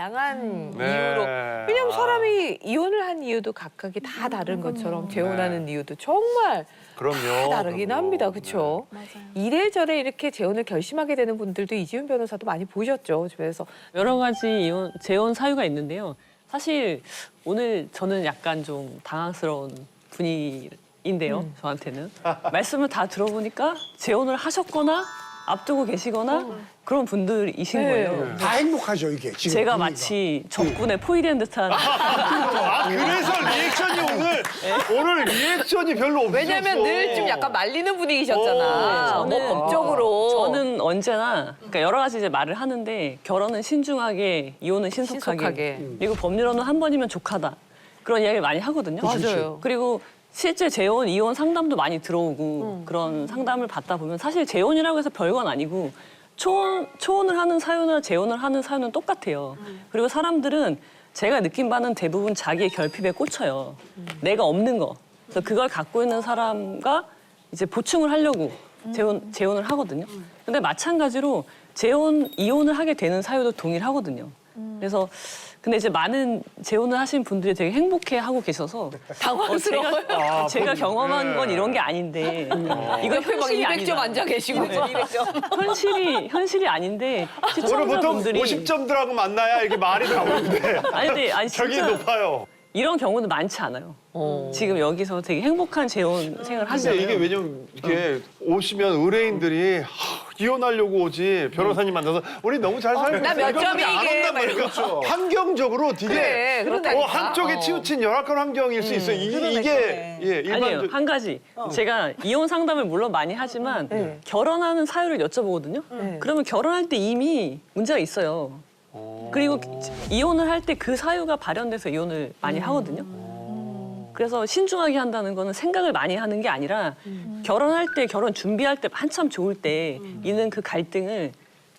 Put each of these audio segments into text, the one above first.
다양한 이유로. 왜냐면 사람이 이혼을 한 이유도 각각이 다 다른 것처럼 재혼하는 이유도 정말 그럼요. 다 다르긴 합니다. 그렇죠? 이래저래 이렇게 재혼을 결심하게 되는 분들도 이지훈 변호사도 많이 보셨죠, 주변에서. 여러 가지 재혼 사유가 있는데요. 사실 오늘 저는 약간 좀 당황스러운 분위기인데요. 저한테는. 말씀을 다 들어보니까 재혼을 하셨거나 앞두고 계시거나 그런 분들이신 거예요. 다 행복하죠 이게 지금. 제가 분위기가. 마치 적군에 포위된 듯한 그래서 리액션이 오늘 리액션이 별로 없었어. 왜냐면 늘 좀 약간 말리는 분위기셨잖아. 뭐 법적으로. 저는 언제나 그러니까 여러 가지 이제 말을 하는데 결혼은 신중하게, 이혼은 신속하게. 신속하게. 그리고 법률로는 한 번이면 족하다. 그런 이야기를 많이 하거든요. 맞아요. 그리고 실제 재혼, 이혼 상담도 많이 들어오고 그런 상담을 받다 보면 사실 재혼이라고 해서 별건 아니고 초혼을 하는 사유나 재혼을 하는 사유는 똑같아요. 그리고 사람들은 제가 느낀 바는 대부분 자기의 결핍에 꽂혀요. 내가 없는 거. 그래서 그걸 갖고 있는 사람과 이제 보충을 하려고 재혼을 하거든요. 근데 마찬가지로 이혼을 하게 되는 사유도 동일하거든요. 그래서 근데 이제 많은 재혼을 하신 분들이 되게 행복해하고 계셔서 당황스러워요. 제가 경험한 건 이런 게 아닌데 이거 옆에 막 현실이 200점 아니다. 앉아 계시고. 현실이 아닌데 오늘 보통 시청자분들이 50점들하고 만나야 이렇게 말이 나오는데 아니 벽이 진짜 높아요. 이런 경우는 많지 않아요. 지금 여기서 되게 행복한 재혼 생활을 근데 하시잖아요. 이게 왜냐면 이렇게 오시면 의뢰인들이 이혼하려고 오지 변호사님 만나서 우리 너무 잘 살고 나 몇 이거밖에 점이게, 안 온단 막 말이야. 이러고. 환경적으로 되게 그래, 그렇다니까. 한쪽에 치우친 열악한 환경일 수 있어요. 이게 아니에요. 일반적. 한 가지. 제가 이혼 상담을 물론 많이 하지만 결혼하는 사유를 여쭤보거든요. 그러면 결혼할 때 이미 문제가 있어요. 그리고 이혼을 할 때 그 사유가 발현돼서 이혼을 많이 하거든요. 그래서 신중하게 한다는 거는 생각을 많이 하는 게 아니라 결혼할 때, 결혼 준비할 때 한참 좋을 때 있는 그 갈등을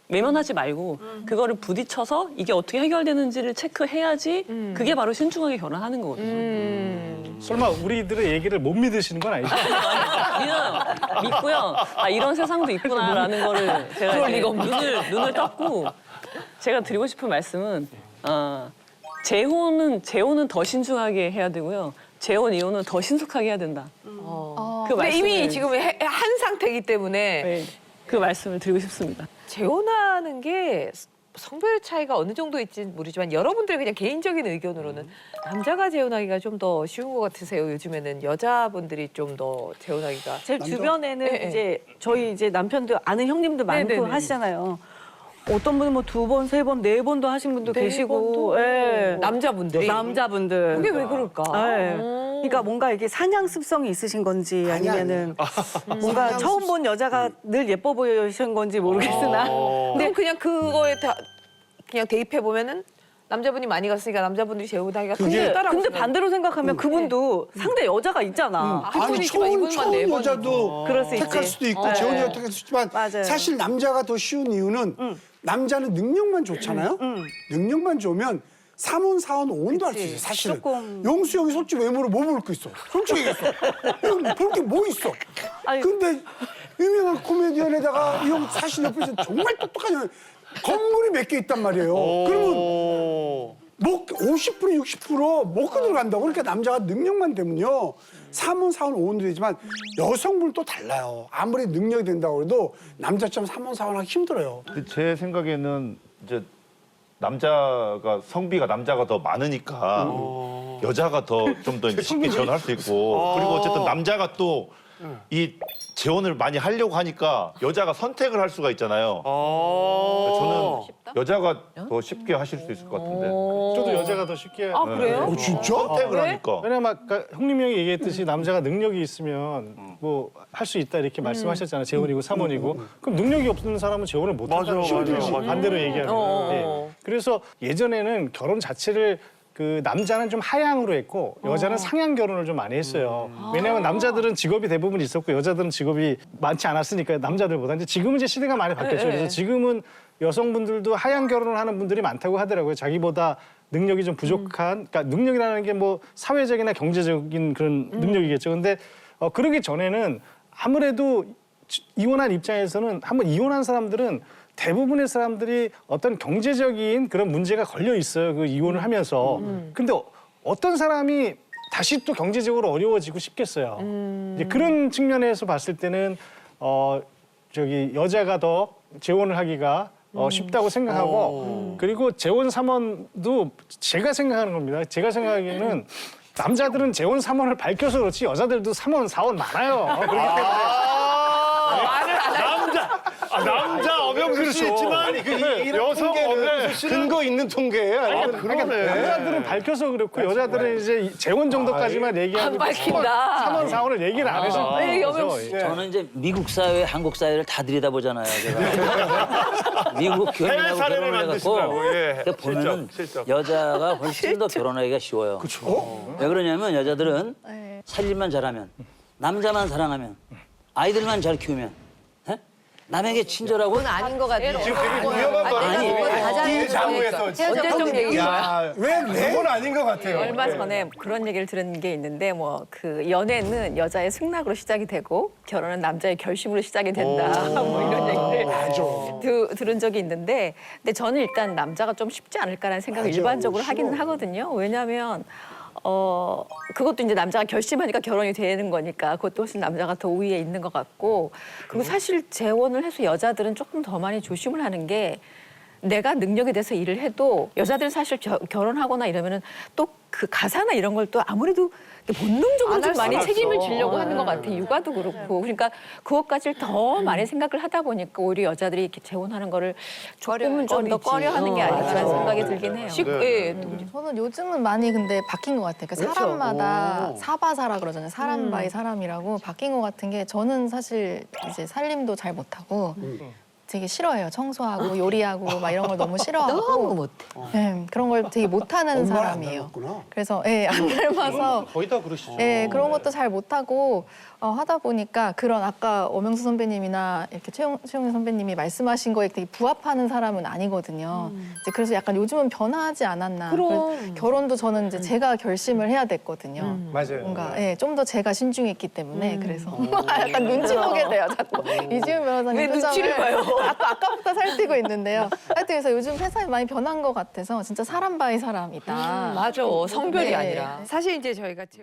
외면하지 말고 그거를 부딪혀서 이게 어떻게 해결되는지를 체크해야지 그게 바로 신중하게 결혼하는 거거든요. 설마 우리들의 얘기를 못 믿으시는 건 아니죠? 믿고요. 아, 이런 세상도 있구나라는 거를 제가 이렇게 눈을 떴고 제가 드리고 싶은 말씀은 재혼은 더 신중하게 해야 되고요. 재혼, 이혼은 더 신속하게 해야 된다. 근데 이미 지금 한 상태이기 때문에 네, 그 말씀을 드리고 싶습니다. 재혼하는 게 성별 차이가 어느 정도 있지는 모르지만 여러분들의 그냥 개인적인 의견으로는 남자가 재혼하기가 좀 더 쉬운 것 같으세요? 요즘에는 여자분들이 좀 더 재혼하기가. 제 주변에는 네, 이제 저희 이제 남편들 아는 형님들 많고 네, 네, 네. 하시잖아요. 어떤 분은 뭐 2번, 3번, 4번도 하신 분도 계시고, 예. 남자분들이. 남자분들. 그게 왜 그럴까? 예. 그러니까 뭔가 이게 사냥 습성이 있으신 건지 아니면은 뭔가 처음 본 여자가 늘 예뻐 보이신 건지 모르겠으나. 근데 그냥 그거에 다 그냥 대입해 보면은 남자분이 많이 갔으니까 남자분들이 재혼하기가 그게- 근데 반대로 생각하면 그분도 상대 여자가 있잖아. 아니 처음 여자도 그럴 수 택할 있지. 수도 있고 네. 재혼 여자 택할 수 있지만 맞아요. 사실 남자가 더 쉬운 이유는 남자는 능력만 좋잖아요. 능력만 좋으면 3원, 4원, 5원도 할 수 있어요. 사실은. 조금. 영수 형이 솔직히 외모로 뭐 볼 거 있어. 솔직히 얘기했어. 볼 게 뭐 있어. 아니. 근데 유명한 코미디언에다가 이 형 사실 옆에서 정말 똑똑한 건물이 몇 개 있단 말이에요. 그러면 50% 60% 먹고 들어간다고. 그러니까 남자가 능력만 되면요. 3원, 4원, 5원도 되지만 여성분은 또 달라요. 아무리 능력이 된다고 해도 남자처럼 3원, 4원 하기 힘들어요. 근데 제 생각에는 이제 남자가 성비가 남자가 더 많으니까 여자가 더 좀 더 쉽게 재혼할 수 있고 그리고 어쨌든 남자가 또 이 재혼을 많이 하려고 하니까 여자가 선택을 할 수가 있잖아요. 저는 여자가 더 쉽게 하실 수 있을 것 같은데. 저도 여자가 더 쉽게. 아, 그래요? 진짜? 선택을 하니까. 왜냐면 아까 형님 형이 얘기했듯이 남자가 능력이 있으면 뭐 할 수 있다 이렇게 말씀하셨잖아요. 재혼이고 삼혼이고. 그럼 능력이 없는 사람은 재혼을 못 한다는 맞아, 거죠. 맞아. 반대로 얘기하면. 예. 그래서 예전에는 결혼 자체를 그 남자는 좀 하향으로 했고 여자는 상향 결혼을 좀 많이 했어요. 왜냐하면 남자들은 직업이 대부분 있었고 여자들은 직업이 많지 않았으니까 남자들보다. 이제 지금은 이제 시대가 많이 바뀌었죠. 그래서 지금은 여성분들도 하향 결혼을 하는 분들이 많다고 하더라고요. 자기보다 능력이 좀 부족한, 그러니까 능력이라는 게 뭐 사회적이나 경제적인 그런 능력이겠죠. 근데 그러기 전에는 아무래도 이혼한 입장에서는 한번 이혼한 사람들은 대부분의 사람들이 어떤 경제적인 그런 문제가 걸려 있어요. 그 이혼을 하면서. 근데 어떤 사람이 다시 또 경제적으로 어려워지고 싶겠어요. 이제 그런 측면에서 봤을 때는 저기 여자가 더 재혼을 하기가 쉽다고 생각하고 그리고 재혼 삼원도 제가 생각하는 겁니다. 제가 생각하기에는 남자들은 재혼 삼원을 밝혀서 그렇지 여자들도 삼원 사원 많아요. 그렇기 때문에 남자 엄영수 씨 있지만 여성 엄영수 씨는 근거 있는 통계예요. 그러네. 남자들은 밝혀서 그렇고 여자들은 이제 재혼 정도까지만 얘기하고 안 밝힌다. 삼원 사원을 얘기를 안 해서 네, 그런 여명 거죠. 예. 저는 이제 미국 사회, 한국 사회를 다 들여다보잖아요. 제가. 미국 해외 교민하고 사례를 결혼을 만드시더라고. 해갖고 예. 그러니까 보면은 실적. 여자가 훨씬 더 결혼하기가 쉬워요. 왜 그러냐면 여자들은 살림만 잘하면, 남자만 사랑하면, 아이들만 잘 키우면, 예? 남에게 친절하고 그건 아닌 것 같아요. 지금 되게 위험한 거 아니, 이 장우에서 언제적 얘기야? 왜 그건 아닌 것 같아요. 얼마 전에 그런 얘기를 들은 게 있는데 뭐 그 연애는 여자의 승낙으로 시작이 되고 결혼은 남자의 결심으로 시작이 된다 뭐 이런 얘기를 들은 적이 있는데 근데 저는 일단 남자가 좀 쉽지 않을까라는 생각을 일반적으로 하기는 하거든요. 왜냐하면 그것도 이제 남자가 결심하니까 결혼이 되는 거니까 그것도 훨씬 남자가 더 우위에 있는 것 같고 그리고 사실 재혼을 해서 여자들은 조금 더 많이 조심을 하는 게 내가 능력에 대해서 일을 해도 여자들은 사실 결혼하거나 이러면은 또 그 가사나 이런 걸 또 아무래도 본능적으로 좀 많이 책임을 지려고 하는 것 같아요. 육아도 그렇고. 그러니까 그것까지를 더 많이 생각을 하다 보니까 오히려 여자들이 이렇게 재혼하는 거를 조금은 좀 더 꺼려하는 게 아닌가라는 생각이 들긴 해요. 저는 요즘은 많이 근데 바뀐 것 같아요. 그러니까 사람마다 사바사라 그러잖아요. 사람 바이 사람이라고 바뀐 것 같은 게 저는 사실 이제 살림도 잘 못하고 되게 싫어해요. 청소하고 요리하고 막 이런 걸 너무 싫어하고 너무 못해. 네, 그런 걸 되게 못하는 엄마를 안 사람이에요. 닮았구나. 그래서 안 닮아서 거의 다 그러시죠. 그런 것도 잘 못하고 하다 보니까 그런 아까 엄영수 선배님이나 이렇게 최용희 선배님이 말씀하신 거에 되게 부합하는 사람은 아니거든요. 이제 그래서 약간 요즘은 변화하지 않았나. 그래서 결혼도 저는 이제 제가 결심을 해야 됐거든요. 맞아요. 뭔가 좀 더 제가 신중히 했기 때문에 그래서 약간 눈치 보게 돼요 자꾸 이지훈 변호사님 왜 눈치를 표정을 봐요? 아까부터 살피고 있는데요. 하여튼 그래서 요즘 세상이 많이 변한 것 같아서 진짜 사람 바이 사람이다. 맞아. 성별이 네. 아니라. 사실 이제 저희가